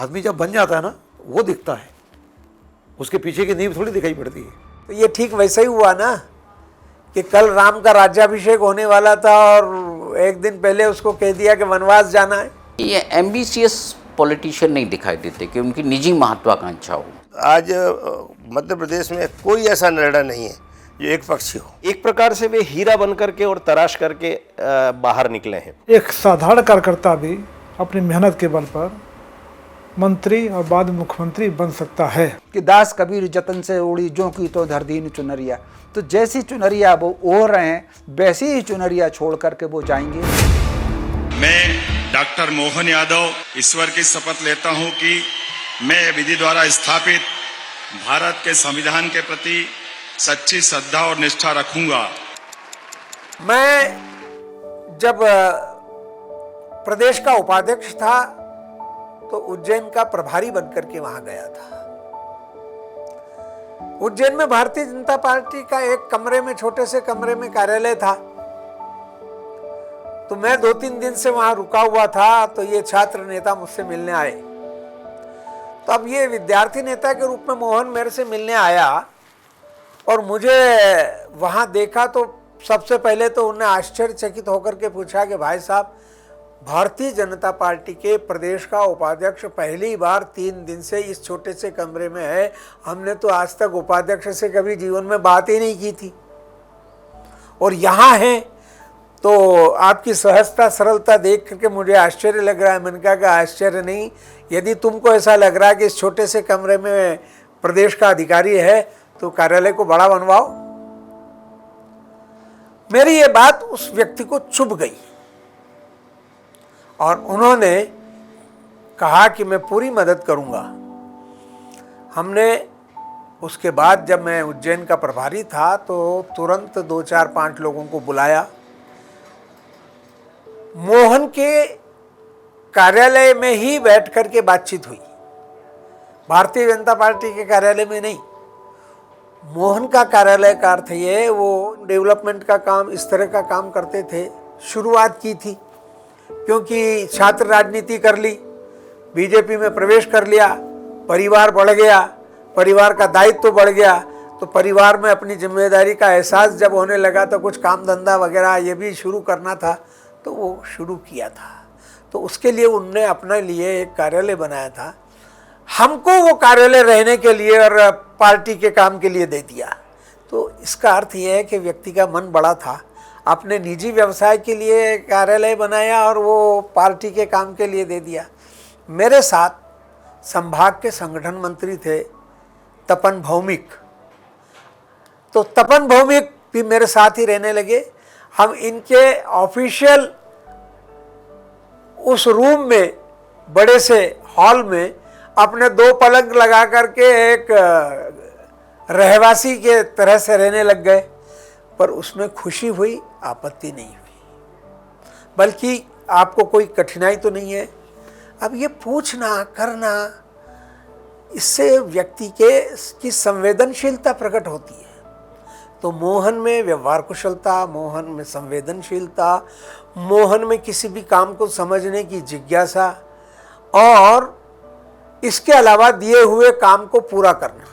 आदमी जब बन जाता है ना वो दिखता है, उसके पीछे की नींव थोड़ी दिखाई पड़ती है। तो ये ठीक वैसा ही हुआ ना कि कल राम का राज्याभिषेक होने वाला था और एक दिन पहले उसको कह दिया कि वनवास जाना है। ये एम्बिशियस पॉलिटिशियन नहीं दिखाई देते कि उनकी निजी महत्वाकांक्षा हो। आज मध्य प्रदेश में कोई ऐसा निर्णय नहीं है जो एक पक्षी हो। एक प्रकार से वे हीरा बन करके और तराश करके बाहर निकले हैं। एक साधारण कार्यकर्ता भी अपनी मेहनत के बल पर मंत्री और बाद में मुख्यमंत्री बन सकता है। कि दास कबीर जतन से उड़ी जो की तो धरदीन चुनरिया, तो जैसी चुनरिया वो ओढ़ रहे हैं वैसी ही चुनरिया छोड़ करके वो जाएंगे। मैं डॉक्टर मोहन यादव ईश्वर की शपथ लेता हूं कि मैं विधि द्वारा स्थापित भारत के संविधान के प्रति सच्ची श्रद्धा और निष्ठा रखूंगा। मैं जब प्रदेश का उपाध्यक्ष था तो उज्जैन का प्रभारी बनकर के वहां गया था। उज्जैन में भारतीय जनता पार्टी का एक कमरे में, छोटे से कमरे में कार्यालय था। तो मैं 2-3 दिन से वहां रुका हुआ था, तो ये छात्र नेता मुझसे मिलने आए। तो अब ये विद्यार्थी नेता के रूप में मोहन मेरे से मिलने आया और मुझे वहां देखा तो सबसे पहले तो उन्हें आश्चर्यचकित होकर के पूछा कि भाई साहब, भारतीय जनता पार्टी के प्रदेश का उपाध्यक्ष पहली बार 3 दिन से इस छोटे से कमरे में है। हमने तो आज तक उपाध्यक्ष से कभी जीवन में बात ही नहीं की थी और यहाँ है, तो आपकी सहजता सरलता देख करके मुझे आश्चर्य लग रहा है। मैंने कहा कि आश्चर्य नहीं, यदि तुमको ऐसा लग रहा है कि इस छोटे से कमरे में प्रदेश का अधिकारी है तो कार्यालय को बड़ा बनवाओ। मेरी ये बात उस व्यक्ति को चुभ गई और उन्होंने कहा कि मैं पूरी मदद करूंगा। हमने उसके बाद जब मैं उज्जैन का प्रभारी था तो तुरंत 2-4-5 लोगों को बुलाया। मोहन के कार्यालय में ही बैठ करके बातचीत हुई, भारतीय जनता पार्टी के कार्यालय में नहीं। मोहन का कार्यालय का अर्थ ये, वो डेवलपमेंट का काम, इस तरह का काम करते थे। शुरुआत की थी क्योंकि छात्र राजनीति कर ली, बीजेपी में प्रवेश कर लिया, परिवार बढ़ गया, परिवार का दायित्व तो बढ़ गया, तो परिवार में अपनी जिम्मेदारी का एहसास जब होने लगा तो कुछ काम धंधा वगैरह ये भी शुरू करना था, तो वो शुरू किया था। तो उसके लिए उनने अपने लिए एक कार्यालय बनाया था। हमको वो कार्यालय रहने के लिए और पार्टी के काम के लिए दे दिया। तो इसका अर्थ ये है कि व्यक्ति का मन बड़ा था, अपने निजी व्यवसाय के लिए कार्यालय बनाया और वो पार्टी के काम के लिए दे दिया। मेरे साथ संभाग के संगठन मंत्री थे तपन भौमिक, तो तपन भौमिक भी मेरे साथ ही रहने लगे। हम इनके ऑफिशियल उस रूम में, बड़े से हॉल में अपने 2 पलंग लगा करके एक रहवासी के तरह से रहने लग गए। पर उसमें खुशी हुई, आपत्ति नहीं हुई, बल्कि आपको कोई कठिनाई तो नहीं है। अब ये पूछना करना, इससे व्यक्ति की संवेदनशीलता प्रकट होती है। तो मोहन में व्यवहार कुशलता, मोहन में संवेदनशीलता, मोहन में किसी भी काम को समझने की जिज्ञासा और इसके अलावा दिए हुए काम को पूरा करना,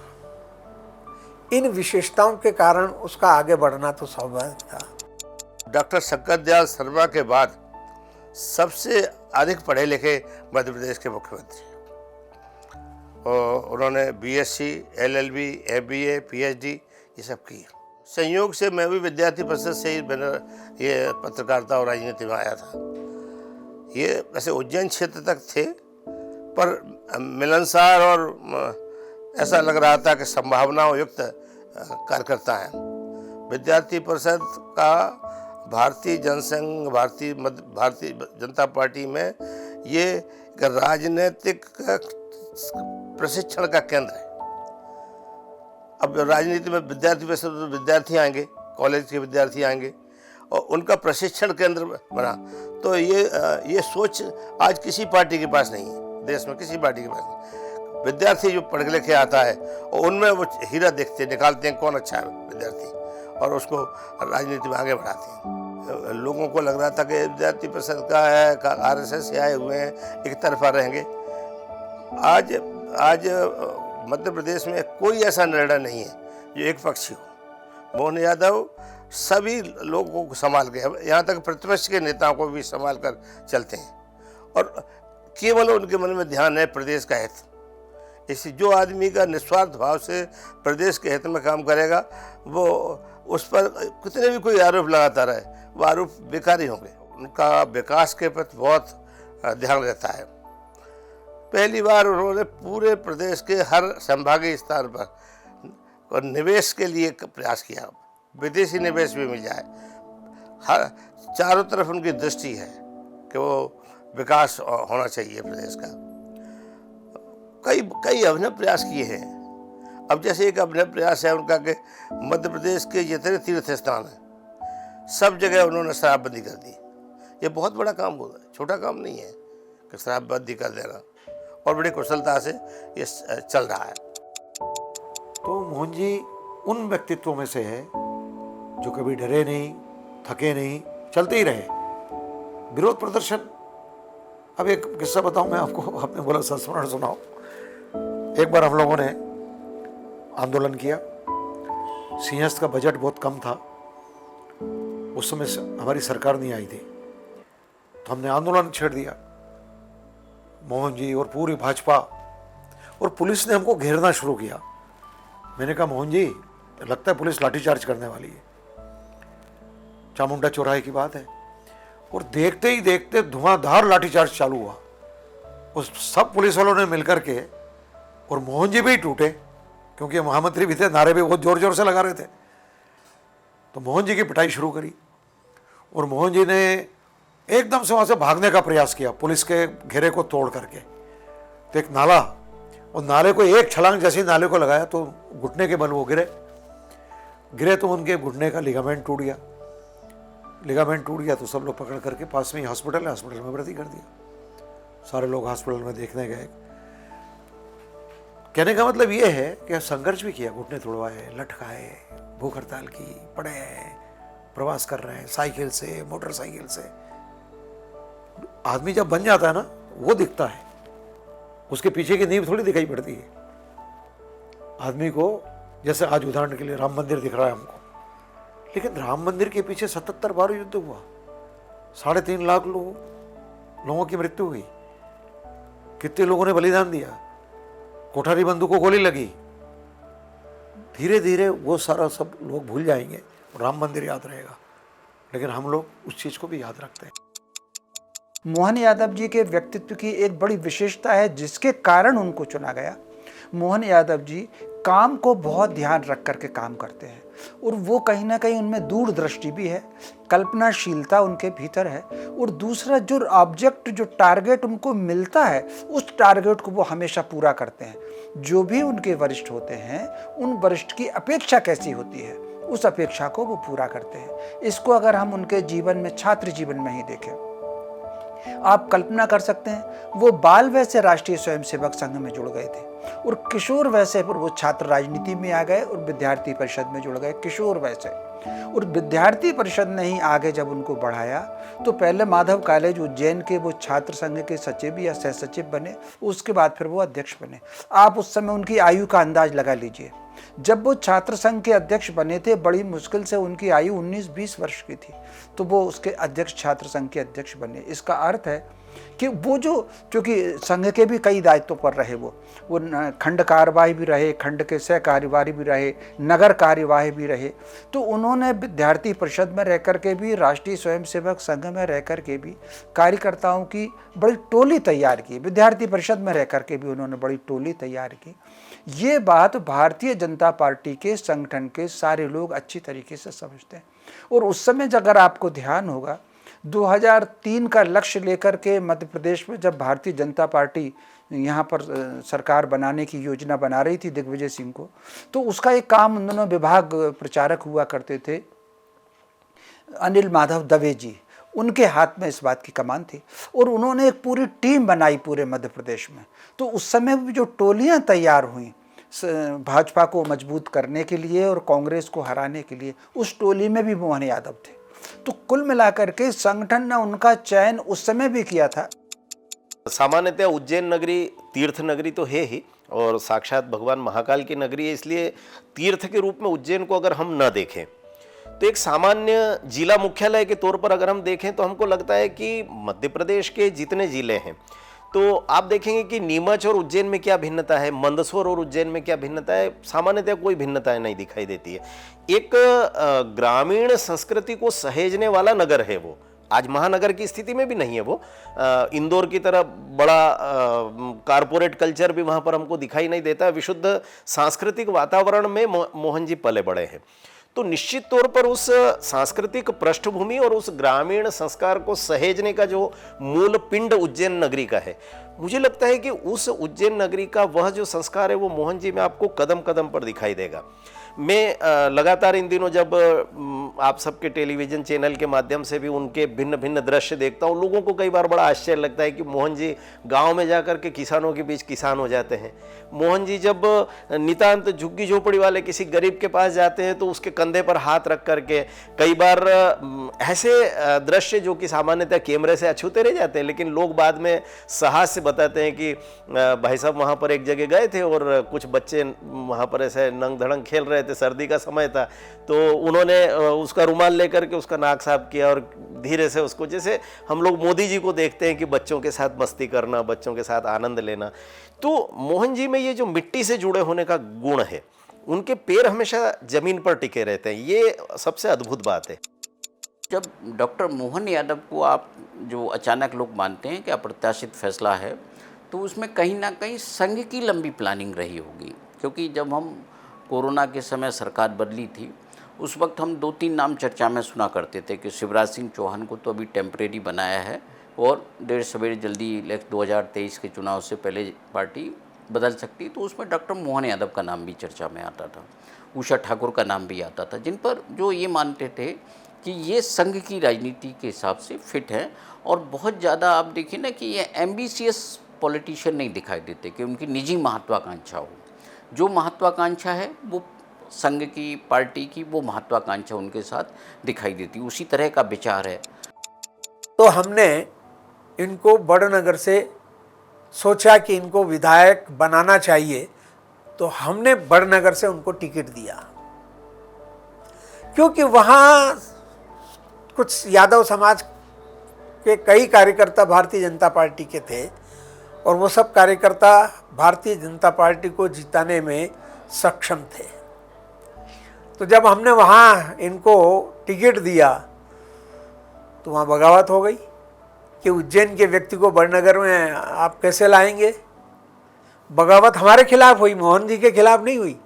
इन विशेषताओं के कारण उसका आगे बढ़ना तो स्वाभाविक था। डॉक्टर शंकर दयाल शर्मा के बाद सबसे अधिक पढ़े लिखे मध्य प्रदेश के मुख्यमंत्री, और उन्होंने बीएससी, एलएलबी, एमबीए, पीएचडी ये सब की। संयोग से मैं भी विद्यार्थी परिषद से ही ये पत्रकारिता और राजनीति में आया था। ये वैसे उज्जैन क्षेत्र तक थे, पर मिलनसार और ऐसा लग रहा था कि संभावनाओं युक्त कार्यकर्ता हैं। विद्यार्थी परिषद का भारतीय जनसंघ, भारतीय जनता पार्टी में ये एक राजनीतिक प्रशिक्षण का केंद्र है। अब राजनीति में विद्यार्थी परिषद तो विद्यार्थी आएंगे, कॉलेज के विद्यार्थी आएंगे और उनका प्रशिक्षण केंद्र बना। तो ये सोच आज किसी पार्टी के पास नहीं है, देश में किसी पार्टी के पास नहीं। विद्यार्थी जो पढ़ लिखे आता है और उनमें वो हीरा देखते निकालते हैं कौन अच्छा है विद्यार्थी, और उसको राजनीति में आगे बढ़ाते हैं। लोगों को लग रहा था कि विद्यार्थी परिषद का है, आरएसएस से आए हुए हैं, एक तरफा रहेंगे। आज आज मध्य प्रदेश में कोई ऐसा निर्णय नहीं है जो एक पक्षी हो। मोहन यादव सभी लोगों को संभाल के, यहाँ तक प्रतिपक्ष के नेताओं को भी संभाल कर चलते हैं और केवल उनके मन में ध्यान है प्रदेश का हित। इसी जो आदमी का निस्वार्थ भाव से प्रदेश के हित में काम करेगा, वो उस पर कितने भी कोई आरोप लगाता रहे, वो आरोप बेकार ही होंगे। उनका विकास के प्रति बहुत ध्यान रहता है। पहली बार उन्होंने पूरे प्रदेश के हर संभागीय स्थान पर और निवेश के लिए प्रयास किया, विदेशी निवेश भी मिल जाए। हर चारों तरफ उनकी दृष्टि है कि वो विकास होना चाहिए प्रदेश का। कई अभिनव प्रयास किए हैं। अब जैसे एक अभिनव प्रयास है उनका कि मध्य प्रदेश के जितने तीर्थ स्थान हैं सब जगह उन्होंने शराबबंदी कर दी। ये बहुत बड़ा काम होता है, छोटा काम नहीं है कि शराबबंदी कर देना, और बड़ी कुशलता से ये चल रहा है। तो मोहन जी उन व्यक्तित्वों में से है जो कभी डरे नहीं, थके नहीं, चलते ही रहे। विरोध प्रदर्शन, अब एक किस्सा बताऊं मैं आपको, आपने बोला संस्मरण सुनाओ। एक बार हम लोगों ने आंदोलन किया, सिंहस्थ का बजट बहुत कम था, उस समय हमारी सरकार नहीं आई थी, तो हमने आंदोलन छेड़ दिया, मोहन जी और पूरी भाजपा, और पुलिस ने हमको घेरना शुरू किया। मैंने कहा मोहन जी लगता है पुलिस लाठीचार्ज करने वाली है। चामुंडा चौराहे की बात है, और देखते ही देखते धुआंधार लाठीचार्ज चालू हुआ। उस सब पुलिस वालों ने मिलकर के, और मोहन जी भी टूटे क्योंकि महामंत्री भी थे, नारे भी बहुत जोर जोर से लगा रहे थे, तो मोहन जी की पिटाई शुरू करी। और मोहन जी ने एकदम से वहाँ से भागने का प्रयास किया पुलिस के घेरे को तोड़ करके। तो एक नाला, और नाले को एक छलांग जैसे नाले को लगाया तो घुटने के बल वो गिरे तो उनके घुटने का लिगामेंट टूट गया। लिगामेंट टूट गया तो सब लोग पकड़ करके पास में ही हॉस्पिटल है, हॉस्पिटल में भर्ती कर दिया। सारे लोग हॉस्पिटल में देखने गए। कहने का मतलब ये है कि संघर्ष भी किया, घुटने तोड़वाए, लटकाए, भूख हड़ताल की, पड़े हैं, प्रवास कर रहे हैं साइकिल से, मोटरसाइकिल से। आदमी जब बन जाता है ना, वो दिखता है, उसके पीछे की नींव थोड़ी दिखाई पड़ती है आदमी को। जैसे आज उदाहरण के लिए राम मंदिर दिख रहा है हमको, लेकिन राम मंदिर के पीछे 77 बार युद्ध हुआ, 3.5 लाख लोगों की मृत्यु हुई, कितने लोगों ने बलिदान दिया, कोठारी बंधु को गोली लगी। धीरे धीरे वो सारा सब लोग भूल जाएंगे, राम मंदिर याद रहेगा, लेकिन हम लोग उस चीज को भी याद रखते हैं। मोहन यादव जी के व्यक्तित्व की एक बड़ी विशेषता है जिसके कारण उनको चुना गया। मोहन यादव जी काम को बहुत ध्यान रख करके काम करते हैं, और वो कहीं ना कहीं उनमें दूरदृष्टि भी है, कल्पनाशीलता उनके भीतर है। और दूसरा, जो ऑब्जेक्ट, जो टारगेट उनको मिलता है, उस टारगेट को वो हमेशा पूरा करते हैं। जो भी उनके वरिष्ठ होते हैं, उन वरिष्ठ की अपेक्षा कैसी होती है, उस अपेक्षा को वो पूरा करते हैं। इसको अगर हम उनके जीवन में, छात्र जीवन में ही देखें, आप कल्पना कर सकते हैं, वो बाल वय से राष्ट्रीय स्वयंसेवक संघ में जुड़ गए थे, और किशोर वय से पर वो छात्र राजनीति में आ गए और विद्यार्थी परिषद में जुड़ गए किशोर वय से। और विद्यार्थी परिषद ने ही आगे जब उनको बढ़ाया, तो पहले माधव कॉलेज उज्जैन के वो छात्र संघ के सचिव या सह सचिव बने, उसके बाद फिर वो अध्यक्ष बने। आप उस समय उनकी आयु का अंदाज लगा लीजिए। जब वो छात्र संघ के अध्यक्ष बने थे, बड़ी मुश्किल से उनकी आयु 19-20 वर्ष की थी, तो वो उसके अध्यक्ष, छात्र संघ के अध्यक्ष बने। इसका अर्थ है कि वो जो, चूँकि संघ के भी कई दायित्वों पर रहे, वो खंड कार्यवाही भी रहे, खंड के सह कार्यवाही भी रहे, नगर कार्यवाही भी रहे, तो उन्होंने विद्यार्थी परिषद में रह कर के भी, राष्ट्रीय स्वयंसेवक संघ में रह कर के भी कार्यकर्ताओं की बड़ी टोली तैयार की। विद्यार्थी परिषद में रह कर के भी उन्होंने बड़ी टोली तैयार की। ये बात भारतीय जनता पार्टी के संगठन के सारे लोग अच्छी तरीके से समझते हैं। और उस समय अगर आपको ध्यान होगा, 2003 का लक्ष्य लेकर के मध्य प्रदेश में जब भारतीय जनता पार्टी यहाँ पर सरकार बनाने की योजना बना रही थी दिग्विजय सिंह को, तो उसका एक काम उन दोनों विभाग प्रचारक हुआ करते थे, अनिल माधव दवे जी, उनके हाथ में इस बात की कमान थी, और उन्होंने एक पूरी टीम बनाई पूरे मध्य प्रदेश में। तो उस समय भी जो टोलियां तैयार हुई भाजपा को मजबूत करने के लिए और कांग्रेस को हराने के लिए, उस टोली में भी मोहन यादव थे। तो कुल मिलाकर के संगठन ने उनका चयन उस समय भी किया था। सामान्यतः उज्जैन नगरी तीर्थ नगरी तो है ही और साक्षात भगवान महाकाल की नगरी है, इसलिए तीर्थ के रूप में उज्जैन को अगर हम न देखें तो एक सामान्य जिला मुख्यालय के तौर पर अगर हम देखें तो हमको लगता है कि मध्य प्रदेश के जितने जिले हैं तो आप देखेंगे कि नीमच और उज्जैन में क्या भिन्नता है, मंदसौर और उज्जैन में क्या भिन्नता है, सामान्यतः कोई भिन्नताएं नहीं दिखाई देती है। एक ग्रामीण संस्कृति को सहेजने वाला नगर है वो, आज महानगर की स्थिति में भी नहीं है वो। इंदौर की तरह बड़ा कारपोरेट कल्चर भी वहाँ पर हमको दिखाई नहीं देता। विशुद्ध सांस्कृतिक वातावरण में मोहन जी पले बड़े हैं, तो निश्चित तौर पर उस सांस्कृतिक पृष्ठभूमि और उस ग्रामीण संस्कार को सहेजने का जो मूल पिंड उज्जैन नगरी का है, मुझे लगता है कि उस उज्जैन नगरी का वह जो संस्कार है वो मोहन जी में आपको कदम कदम पर दिखाई देगा। मैं लगातार इन दिनों जब आप सबके टेलीविज़न चैनल के माध्यम से भी उनके भिन्न भिन्न दृश्य देखता हूँ, लोगों को कई बार बड़ा आश्चर्य लगता है कि मोहन जी गांव में जाकर के किसानों के बीच किसान हो जाते हैं। मोहन जी जब नितांत झुग्गी झोपड़ी वाले किसी गरीब के पास जाते हैं तो उसके कंधे पर हाथ रख करके कई बार ऐसे दृश्य जो कि सामान्यतः कैमरे से अछूते रह जाते हैं, लेकिन लोग बाद में साहस से बताते हैं कि भाई साहब वहाँ पर एक जगह गए थे और कुछ बच्चे वहाँ पर ऐसे नंग धड़ंग खेल रहे थे, सर्दी का समय था, तो उन्होंने उसका रुमाल लेकर के उसका नाक साफ किया और धीरे से उसको, जैसे हम लोग मोदी जी को देखते हैं कि बच्चों के साथ मस्ती करना, बच्चों के साथ आनंद लेना, तो मोहन जी में ये जो मिट्टी से जुड़े होने का गुण है, उनके पैर हमेशा जमीन पर टिके रहते हैं, ये सबसे अद्भुत बात है। जब डॉक्टर मोहन यादव को आप जो अचानक लोग मानते हैं कि अप्रत्याशित फैसला है, तो उसमें कहीं ना कहीं संघ की लंबी प्लानिंग रही होगी, क्योंकि जब हम कोरोना के समय सरकार बदली थी उस वक्त हम 2-3 नाम चर्चा में सुना करते थे कि शिवराज सिंह चौहान को तो अभी टेम्परेरी बनाया है और देर सवेरे जल्दी 2023 के चुनाव से पहले पार्टी बदल सकती, तो उसमें डॉक्टर मोहन यादव का नाम भी चर्चा में आता था, उषा ठाकुर का नाम भी आता था, जिन पर जो ये मानते थे कि ये संघ की राजनीति के हिसाब से फिट है। और बहुत ज़्यादा आप देखिए ना कि ये एम्बिशियस पॉलिटिशियन नहीं दिखाई देते कि उनकी निजी महत्वाकांक्षा हो, जो महत्वाकांक्षा है वो संघ की, पार्टी की, वो महत्वाकांक्षा उनके साथ दिखाई देती, उसी तरह का विचार है। तो हमने इनको बड़नगर से सोचा कि इनको विधायक बनाना चाहिए, तो हमने बड़नगर से उनको टिकट दिया, क्योंकि वहाँ कुछ यादव समाज के कई कार्यकर्ता भारतीय जनता पार्टी के थे और वो सब कार्यकर्ता भारतीय जनता पार्टी को जिताने में सक्षम थे। तो जब हमने वहाँ इनको टिकट दिया तो वहाँ बगावत हो गई कि उज्जैन के व्यक्ति को बड़नगर में आप कैसे लाएंगे। बगावत हमारे खिलाफ हुई, मोहन जी के खिलाफ नहीं हुई।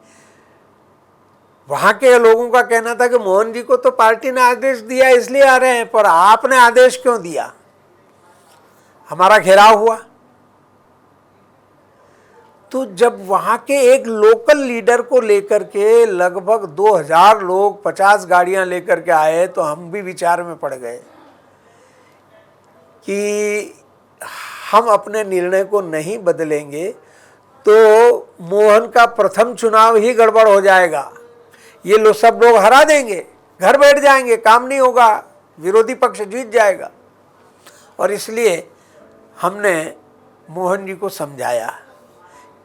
वहाँ के लोगों का कहना था कि मोहन जी को तो पार्टी ने आदेश दिया इसलिए आ रहे हैं, पर आपने आदेश क्यों दिया। हमारा घेराव हुआ। तो जब वहाँ के एक लोकल लीडर को लेकर के लगभग 2000 लोग 50 गाड़ियाँ लेकर के आए, तो हम भी विचार में पड़ गए कि हम अपने निर्णय को नहीं बदलेंगे तो मोहन का प्रथम चुनाव ही गड़बड़ हो जाएगा। ये लोग सब लोग हरा देंगे, घर बैठ जाएंगे, काम नहीं होगा, विरोधी पक्ष जीत जाएगा। और इसलिए हमने मोहन जी को समझाया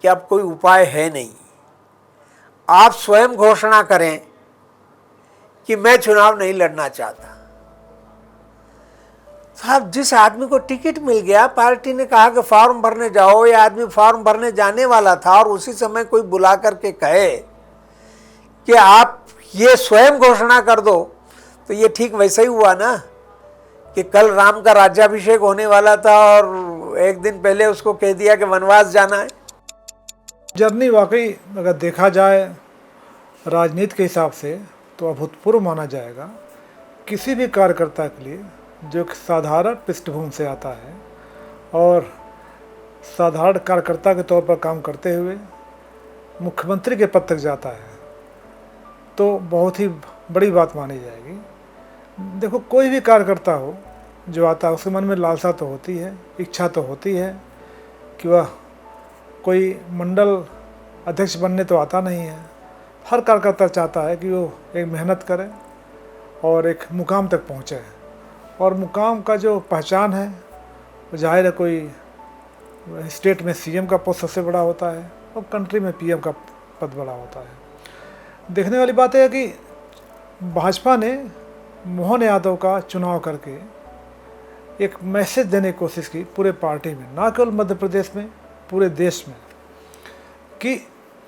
कि अब कोई उपाय है नहीं, आप स्वयं घोषणा करें कि मैं चुनाव नहीं लड़ना चाहता। साहब, जिस आदमी को टिकट मिल गया, पार्टी ने कहा कि फॉर्म भरने जाओ, ये आदमी फॉर्म भरने जाने वाला था और उसी समय कोई बुला करके कहे कि आप ये स्वयं घोषणा कर दो, तो ये ठीक वैसा ही हुआ ना कि कल राम का राज्याभिषेक होने वाला था और एक दिन पहले उसको कह दिया कि वनवास जाना है। जर्नी वाकई अगर देखा जाए राजनीति के हिसाब से तो अभूतपूर्व माना जाएगा। किसी भी कार्यकर्ता के लिए जो एक साधारण पृष्ठभूमि से आता है और साधारण कार्यकर्ता के तौर पर काम करते हुए मुख्यमंत्री के पद तक जाता है, तो बहुत ही बड़ी बात मानी जाएगी। देखो, कोई भी कार्यकर्ता हो जो आता है उसके मन में लालसा तो होती है, इच्छा तो होती है कि वह कोई मंडल अध्यक्ष बनने तो आता नहीं है। हर कार्यकर्ता चाहता है कि वो एक मेहनत करे और एक मुकाम तक पहुँचे, और मुकाम का जो पहचान है वो जाहिर है कोई स्टेट में सीएम का पोस्ट सबसे बड़ा होता है और कंट्री में पीएम का पद बड़ा होता है। देखने वाली बात है कि भाजपा ने मोहन यादव का चुनाव करके एक मैसेज देने की कोशिश की पूरे पार्टी में, ना केवल मध्य प्रदेश में, पूरे देश में, कि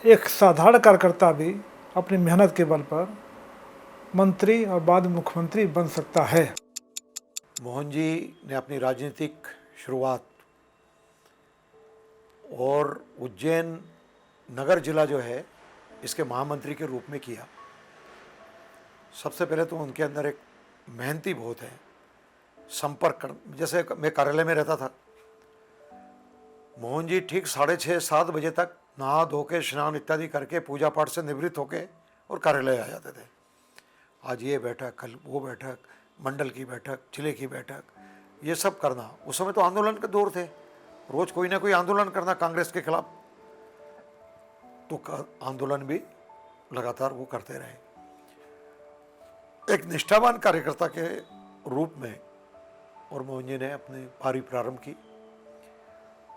एक साधारण कार्यकर्ता भी अपनी मेहनत के बल पर मंत्री और बाद में मुख्यमंत्री बन सकता है। मोहन जी ने अपनी राजनीतिक शुरुआत और उज्जैन नगर जिला जो है इसके महामंत्री के रूप में किया। सबसे पहले तो उनके अंदर एक मेहनती बहुत है, संपर्क कर, जैसे मैं कार्यालय में रहता था, मोहन जी ठीक 6:30-7 बजे तक नहा धो के स्नान इत्यादि करके पूजा पाठ से निवृत्त होके और कार्यालय आ जाते थे। आज ये बैठक, कल वो बैठक, मंडल की बैठक, जिले की बैठक, ये सब करना। उस समय तो आंदोलन के दौर थे, रोज कोई ना कोई आंदोलन करना कांग्रेस के खिलाफ, तो आंदोलन भी लगातार वो करते रहे। एक निष्ठावान कार्यकर्ता के रूप में और मोहन जी ने अपनी पारी प्रारंभ की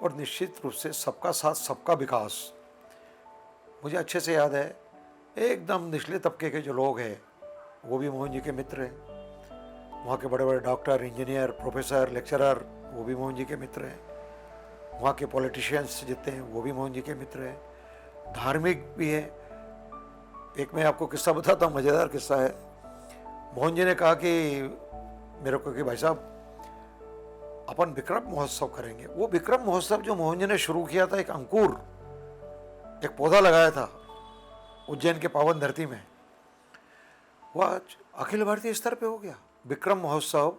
और निश्चित रूप से सबका साथ सबका विकास। मुझे अच्छे से याद है, एकदम निचले तबके के जो लोग हैं वो भी मोहन जी के मित्र हैं। वहाँ के बड़े बड़े डॉक्टर, इंजीनियर, प्रोफेसर, लेक्चरर वो भी मोहन जी के मित्र हैं। वहाँ के पॉलिटिशियंस जितने हैं वो भी मोहन जी के मित्र हैं। धार्मिक भी है। एक मैं आपको किस्सा बताता हूँ, मज़ेदार किस्सा है। मोहन जी ने कहा कि मेरे को कि भाई साहब अपन विक्रम महोत्सव करेंगे। वो विक्रम महोत्सव जो मोहन जी ने शुरू किया था, एक अंकुर, एक पौधा लगाया था उज्जैन के पावन धरती में, वह आज अखिल भारतीय स्तर पे हो गया। विक्रम महोत्सव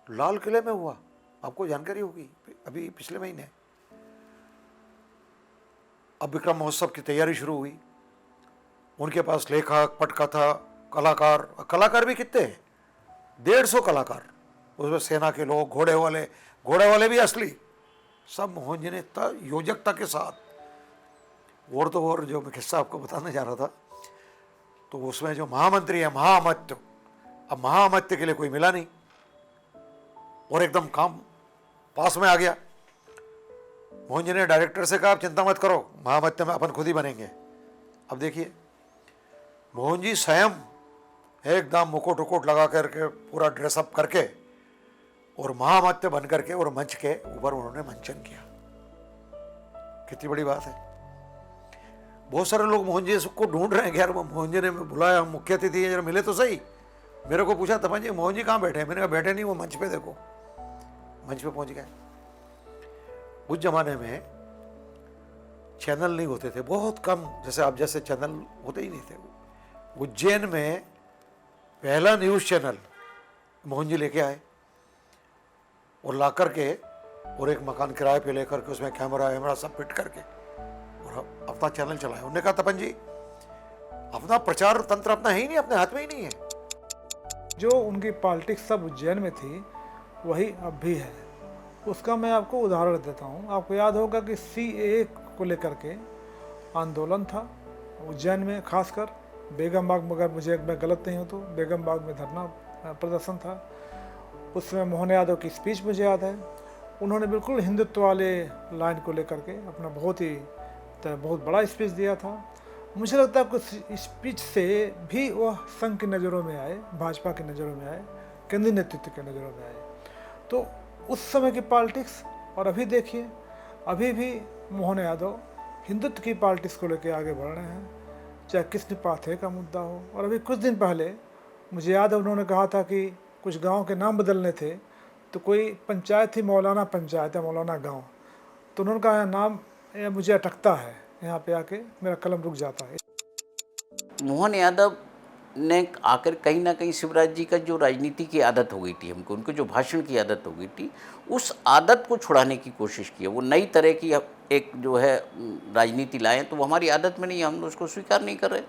लाल किले में हुआ, आपको जानकारी होगी, अभी पिछले महीने। अब विक्रम महोत्सव की तैयारी शुरू हुई। उनके पास लेखक, पटकथा, कलाकार भी कितने हैं, 150 कलाकार, उसमें सेना के लोग, घोड़े वाले भी असली, सब मोहन जी ने योजकता के साथ। और तो और जो मैं किस्सा आपको बताने जा रहा था, तो उसमें जो महामंत्री है, महाअमात्य, अब महाअमात्य के लिए कोई मिला नहीं और एकदम काम पास में आ गया। मोहन जी ने डायरेक्टर से कहा आप चिंता मत करो, महाअमात्य में अपन खुद ही बनेंगे। अब देखिए मोहन जी स्वयं एकदम मुकुट उकुट लगा करके पूरा ड्रेसअप करके और महाअमात्य बन करके और मंच के ऊपर उन्होंने मंचन किया। कितनी बड़ी बात है। बहुत सारे लोग मोहन जी को ढूंढ रहे हैं कि यार वो मोहन जी ने बुलाया, मुख्य अतिथि जरा मिले तो सही। मेरे को पूछा तपन जी मोहन जी कहाँ बैठे हैं, मैंने कहा बैठे नहीं, वो मंच पे देखो। मंच पे पहुंच गए। उस जमाने में चैनल नहीं होते थे, बहुत कम, जैसे आप जैसे चैनल होते ही नहीं थे। उज्जैन में पहला न्यूज़ चैनल मोहन जी लेके आए और ला करके और एक मकान किराए पे लेकर के उसमें कैमरा सब फिट करके और अपना चैनल चलाया। उन्होंने कहा तपन जी अपना प्रचार तंत्र अपना है ही नहीं, अपने हाथ में ही नहीं है। जो उनकी पॉलिटिक्स सब उज्जैन में थी वही अब भी है। उसका मैं आपको उदाहरण देता हूँ। आपको याद होगा कि CAA को लेकर के आंदोलन था उज्जैन में, खासकर बेगम बाग, मगर मैं गलत नहीं हूँ तो बेगम बाग में धरना प्रदर्शन था। उसमें मोहन यादव की स्पीच मुझे याद है। उन्होंने बिल्कुल हिंदुत्व वाले लाइन को लेकर के अपना बहुत बड़ा स्पीच दिया था। मुझे लगता है कुछ स्पीच से भी वह संघ की नज़रों में आए, भाजपा की नज़रों में आए, केंद्रीय नेतृत्व के नज़रों में आए। तो उस समय की पॉलिटिक्स और अभी देखिए, अभी भी मोहन यादव हिंदुत्व की पॉलिटिक्स को लेकर आगे बढ़ रहे हैं, चाहे किसने पाथे का मुद्दा हो। और अभी कुछ दिन पहले मुझे याद है उन्होंने कहा था कि कुछ गांव के नाम बदलने थे, तो कोई पंचायत थी मौलाना पंचायत या मौलाना गांव, तो उन्होंने कहा नाम मुझे अटकता है, यहाँ पे आके मेरा कलम रुक जाता है। मोहन यादव ने आकर कहीं ना कहीं शिवराज जी का जो राजनीति की आदत हो गई थी, हमको उनको जो भाषण की आदत हो गई थी, उस आदत को छुड़ाने की कोशिश की है। वो नई तरह की एक जो है राजनीति लाएं, तो वो हमारी आदत में नहीं है, हम उसको स्वीकार नहीं कर रहे।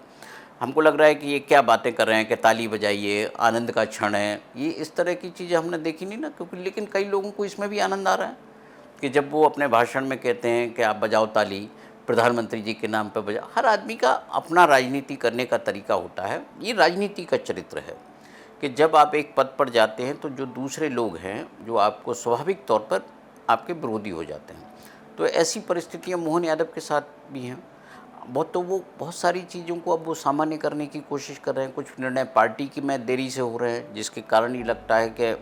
हमको लग रहा है कि ये क्या बातें कर रहे हैं कि ताली बजाइए, आनंद का क्षण है, ये इस तरह की चीज़ें हमने देखी नहीं ना, क्योंकि लेकिन कई लोगों को इसमें भी आनंद आ रहा है कि जब वो अपने भाषण में कहते हैं कि आप बजाओ ताली, प्रधानमंत्री जी के नाम पर बजाओ। हर आदमी का अपना राजनीति करने का तरीका होता है। ये राजनीति का चरित्र है कि जब आप एक पद पर जाते हैं तो जो दूसरे लोग हैं जो आपको स्वाभाविक तौर पर आपके विरोधी हो जाते हैं। तो ऐसी परिस्थितियाँ मोहन यादव के साथ भी हैं। वो बहुत सारी चीज़ों को अब वो सामान्य करने की कोशिश कर रहे हैं। कुछ निर्णय पार्टी की में देरी से हो रहे हैं, जिसके कारण ये लगता है कि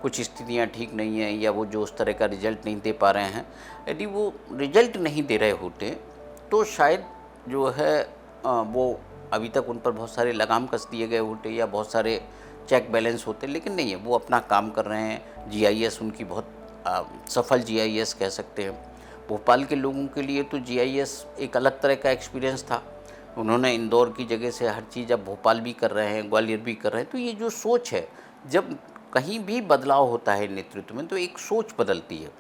कुछ स्थितियाँ ठीक नहीं हैं या वो जो उस तरह का रिजल्ट नहीं दे पा रहे हैं। यदि वो रिजल्ट नहीं दे रहे होते तो शायद जो है वो अभी तक उन पर बहुत सारे लगाम कस दिए गए होते या बहुत सारे चेक बैलेंस होते, लेकिन नहीं है। वो अपना काम कर रहे हैं। जीआईएस उनकी बहुत सफल जीआईएस कह सकते हैं। भोपाल के लोगों के लिए तो जीआईएस एक अलग तरह का एक्सपीरियंस था। उन्होंने इंदौर की जगह से हर चीज़ अब भोपाल भी कर रहे हैं, ग्वालियर भी कर रहे हैं। तो ये जो सोच है, जब कहीं भी बदलाव होता है नेतृत्व में तो एक सोच बदलती है,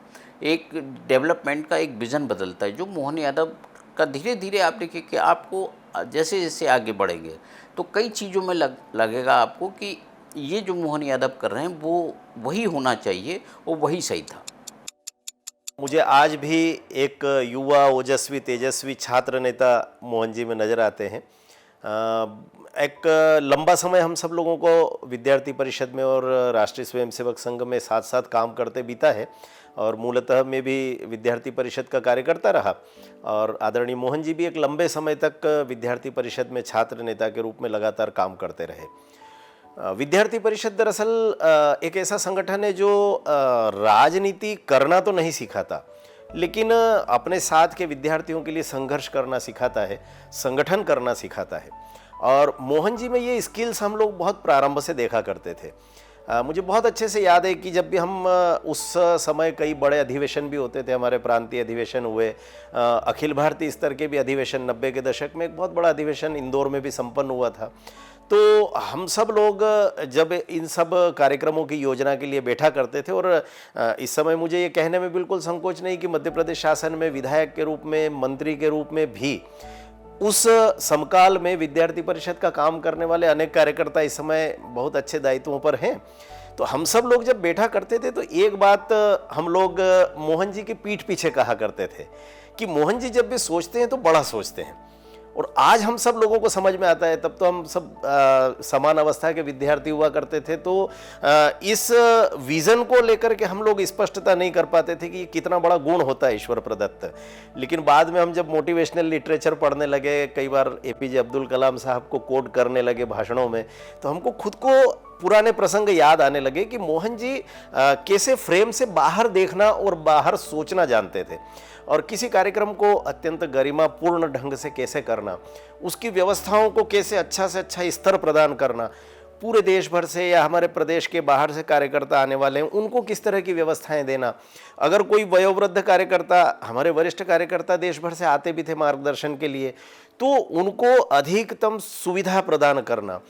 एक डेवलपमेंट का एक विज़न बदलता है, जो मोहन यादव का धीरे धीरे आप देखिए कि आपको जैसे जैसे आगे बढ़ेंगे तो कई चीज़ों में लगेगा आपको कि ये जो मोहन यादव कर रहे हैं वो वही होना चाहिए, वो वही सही था। मुझे आज भी एक युवा ओजस्वी तेजस्वी छात्र नेता मोहन जी में नज़र आते हैं। एक लंबा समय हम सब लोगों को विद्यार्थी परिषद में और राष्ट्रीय स्वयंसेवक संघ में साथ साथ काम करते बीता है और मूलतः मैं भी विद्यार्थी परिषद का कार्यकर्ता रहा और आदरणीय मोहन जी भी एक लंबे समय तक विद्यार्थी परिषद में छात्र नेता के रूप में लगातार काम करते रहे। विद्यार्थी परिषद दरअसल एक ऐसा संगठन है जो राजनीति करना तो नहीं सिखाता, लेकिन अपने साथ के विद्यार्थियों के लिए संघर्ष करना सिखाता है, संगठन करना सिखाता है। और मोहन जी में ये स्किल्स हम लोग बहुत प्रारंभ से देखा करते थे। मुझे बहुत अच्छे से याद है कि जब भी हम उस समय कई बड़े अधिवेशन भी होते थे, हमारे प्रांतीय अधिवेशन हुए, अखिल भारतीय स्तर के भी अधिवेशन 90 के दशक में एक बहुत बड़ा अधिवेशन इंदौर में भी संपन्न हुआ था। तो हम सब लोग जब इन सब कार्यक्रमों की योजना के लिए बैठा करते थे और इस समय मुझे ये कहने में बिल्कुल संकोच नहीं कि मध्य प्रदेश शासन में विधायक के रूप में, मंत्री के रूप में भी उस समकाल में विद्यार्थी परिषद का काम करने वाले अनेक कार्यकर्ता इस समय बहुत अच्छे दायित्वों पर हैं। तो हम सब लोग जब बैठा करते थे तो एक बात हम लोग मोहन जी की पीठ पीछे कहा करते थे कि मोहन जी जब भी सोचते हैं तो बड़ा सोचते हैं। और आज हम सब लोगों को समझ में आता है, तब तो हम सब समान अवस्था के विद्यार्थी हुआ करते थे, तो इस विज़न को लेकर के हम लोग स्पष्टता नहीं कर पाते थे कि ये कितना बड़ा गुण होता है ईश्वर प्रदत्त। लेकिन बाद में हम जब मोटिवेशनल लिटरेचर पढ़ने लगे, कई बार एपीजे अब्दुल कलाम साहब को कोट करने लगे भाषणों में, तो हमको खुद को पुराने प्रसंग याद आने लगे कि मोहन जी कैसे फ्रेम से बाहर देखना और बाहर सोचना जानते थे और किसी कार्यक्रम को अत्यंत गरिमापूर्ण ढंग से कैसे करना, उसकी व्यवस्थाओं को कैसे अच्छा से अच्छा स्तर प्रदान करना, पूरे देश भर से या हमारे प्रदेश के बाहर से कार्यकर्ता आने वाले हैं उनको किस तरह की व्यवस्थाएं देना। अगर कोई वयोवृद्ध कार्यकर्ता, हमारे वरिष्ठ कार्यकर्ता देश भर से आते भी थे मार्गदर्शन के लिए, तो उनको अधिकतम सुविधा प्रदान करना।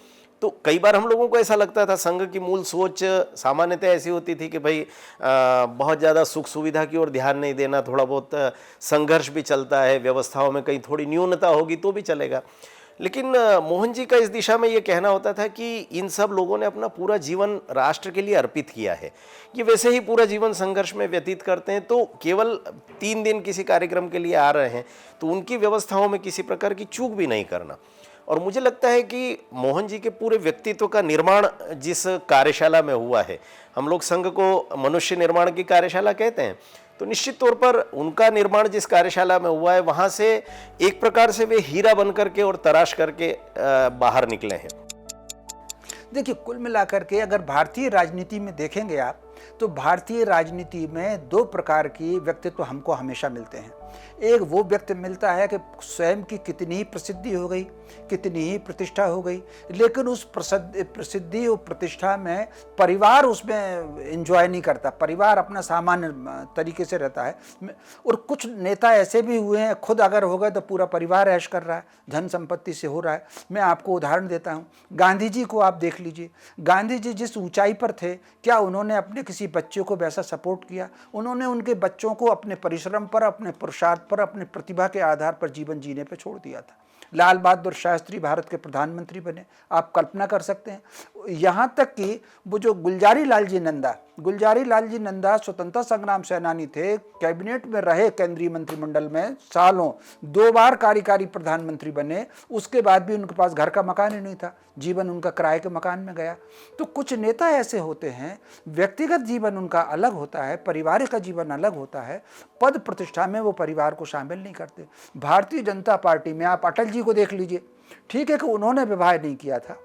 तो कई बार हम लोगों को ऐसा लगता था संघ की मूल सोच सामान्यतः ऐसी होती थी कि भाई बहुत ज़्यादा सुख सुविधा की ओर ध्यान नहीं देना, थोड़ा बहुत संघर्ष भी चलता है, व्यवस्थाओं में कहीं थोड़ी न्यूनता होगी तो भी चलेगा। लेकिन मोहन जी का इस दिशा में ये कहना होता था कि इन सब लोगों ने अपना पूरा जीवन राष्ट्र के लिए अर्पित किया है, ये वैसे ही पूरा जीवन संघर्ष में व्यतीत करते हैं, तो केवल 3 दिन किसी कार्यक्रम के लिए आ रहे हैं तो उनकी व्यवस्थाओं में किसी प्रकार की चूक भी नहीं करना। और मुझे लगता है कि मोहन जी के पूरे व्यक्तित्व का निर्माण जिस कार्यशाला में हुआ है, हम लोग संघ को मनुष्य निर्माण की कार्यशाला कहते हैं, तो निश्चित तौर पर उनका निर्माण जिस कार्यशाला में हुआ है वहाँ से एक प्रकार से वे हीरा बन करके और तराश करके बाहर निकले हैं। देखिए, कुल मिलाकर के अगर भारतीय राजनीति में देखेंगे आप, तो भारतीय राजनीति में 2 प्रकार की व्यक्तित्व हमको हमेशा मिलते हैं। एक वो व्यक्ति मिलता है कि स्वयं की कितनी ही प्रसिद्धि हो गई, कितनी ही प्रतिष्ठा हो गई, लेकिन उस प्रसिद्धि और प्रतिष्ठा में परिवार उसमें एंजॉय नहीं करता, परिवार अपना सामान्य तरीके से रहता है। और कुछ नेता ऐसे भी हुए हैं, खुद अगर हो गए तो पूरा परिवार ऐश कर रहा है, धन संपत्ति से हो रहा है। मैं आपको उदाहरण देता हूँ, गांधी जी को आप देख लीजिए। गांधी जी जिस ऊंचाई पर थे, क्या उन्होंने अपने किसी बच्चे को वैसा सपोर्ट किया? उन्होंने उनके बच्चों को अपने परिश्रम पर, अपने पुरुषार्थ पर, अपने प्रतिभा के आधार पर जीवन जीने पर छोड़ दिया था। लाल बहादुर शास्त्री भारत के प्रधानमंत्री बने, आप कल्पना कर सकते हैं। यहाँ तक कि वो जो गुलजारी लाल जी नंदा स्वतंत्रता संग्राम सेनानी थे, कैबिनेट में रहे, केंद्रीय मंत्रिमंडल में सालों, 2 बार कार्यकारी प्रधानमंत्री बने, उसके बाद भी उनके पास घर का मकान ही नहीं था, जीवन उनका किराए के मकान में गया। तो कुछ नेता ऐसे होते हैं, व्यक्तिगत जीवन उनका अलग होता है, परिवार का जीवन अलग होता है, पद प्रतिष्ठा में वो परिवार को शामिल नहीं करते। भारतीय जनता पार्टी में आप अटल जी को देख लीजिए, ठीक है कि उन्होंने विवाह नहीं किया था,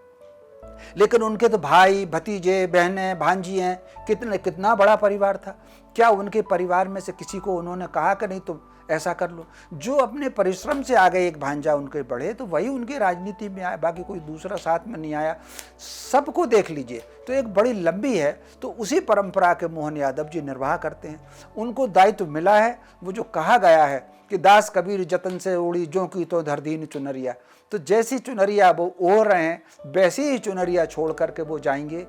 लेकिन उनके तो भाई, भतीजे, बहनें, भांजी हैं, कितना बड़ा परिवार था। क्या उनके परिवार में से किसी को उन्होंने कहा कि नहीं तुम ऐसा कर लो? जो अपने परिश्रम से आ गए, एक भांजा उनके बढ़े, तो वही उनकी राजनीति में आया, बाकी कोई दूसरा साथ में नहीं आया। सबको देख लीजिए तो एक बड़ी लंबी है, तो उसी परंपरा के मोहन यादव जी निर्वाह करते हैं। उनको दायित्व मिला है, वो जो कहा गया है कि दास कबीर जतन से उड़ी जो की तो धरदीन चुनरिया, तो जैसी चुनरिया वो ओढ़ रहे हैं वैसी ही चुनरिया छोड़ करके वो जाएंगे।